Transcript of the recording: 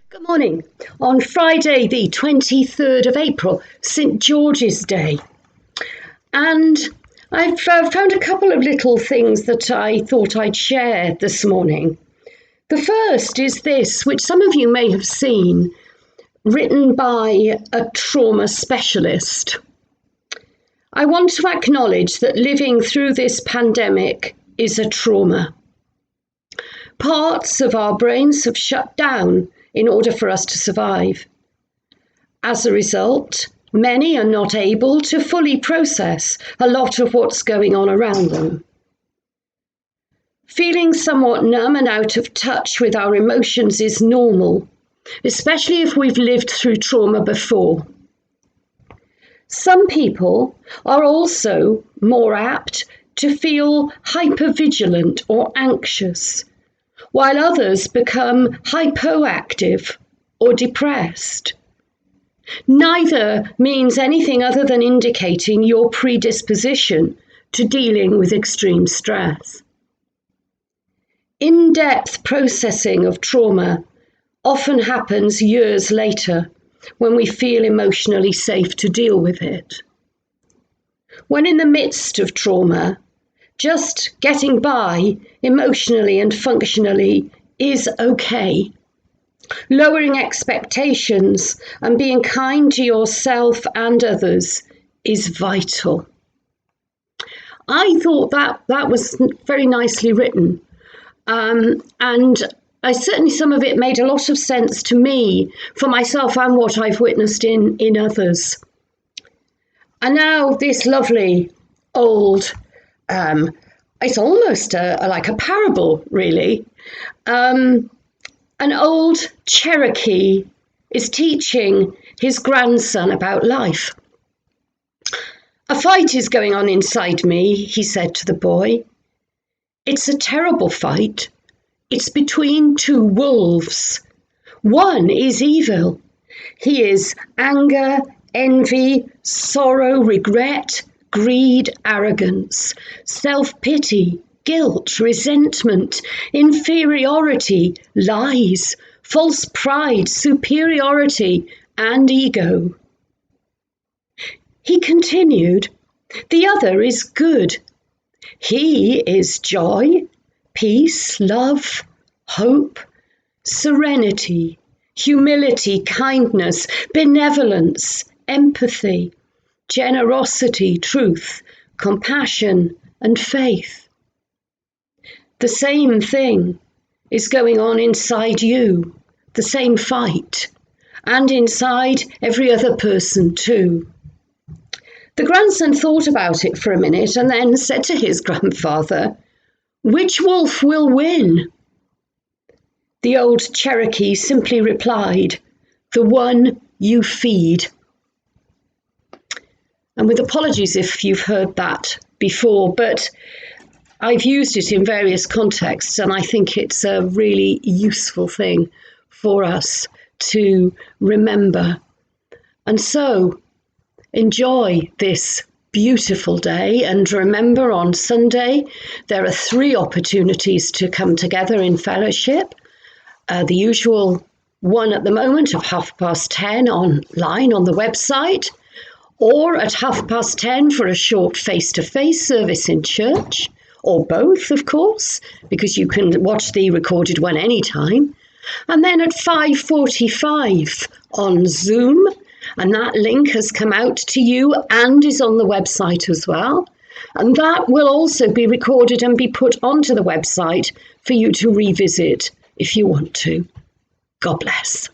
Good morning. On Friday, the 23rd of April, St. George's Day. And I've found a couple of little things that I thought I'd share this morning. The first is this, which some of you may have seen, written by a trauma specialist. I want to acknowledge that living through this pandemic is a trauma. Parts of our brains have shut down in order for us to survive. As a result, many are not able to fully process a lot of what's going on around them. Feeling somewhat numb and out of touch with our emotions is normal, especially if we've lived through trauma before. Some people are also more apt to feel hypervigilant or anxious, while others become hypoactive or depressed. Neither means anything other than indicating your predisposition to dealing with extreme stress. In-depth processing of trauma often happens years later when we feel emotionally safe to deal with it. When in the midst of trauma, just getting by emotionally and functionally is okay. Lowering expectations and being kind to yourself and others is vital. I thought that was very nicely written. And certainly some of it made a lot of sense to me, for myself and what I've witnessed in others. And now this lovely old it's almost like a parable, really. An old Cherokee is teaching his grandson about life. "A fight is going on inside me," he said to the boy. "It's a terrible fight. It's between two wolves. One is evil. He is anger, envy, sorrow, regret, greed, arrogance, self-pity, guilt, resentment, inferiority, lies, false pride, superiority, and ego." He continued, "The other is good. He is joy, peace, love, hope, serenity, humility, kindness, benevolence, empathy, generosity, truth, compassion, and faith. The same thing is going on inside you, the same fight, and inside every other person too." The grandson thought about it for a minute and then said to his grandfather, "Which wolf will win?" The old Cherokee simply replied, "The one you feed." And with apologies if you've heard that before, but I've used it in various contexts, and I think it's a really useful thing for us to remember. And so, enjoy this beautiful day, and remember, on Sunday there are 3 opportunities to come together in fellowship. The usual one at the moment of 10:30 online on the website, or at 10:30 for a short face-to-face service in church, or both, of course, because you can watch the recorded one anytime. And then at 5:45 on Zoom, and that link has come out to you and is on the website as well. And that will also be recorded and be put onto the website for you to revisit if you want to. God bless.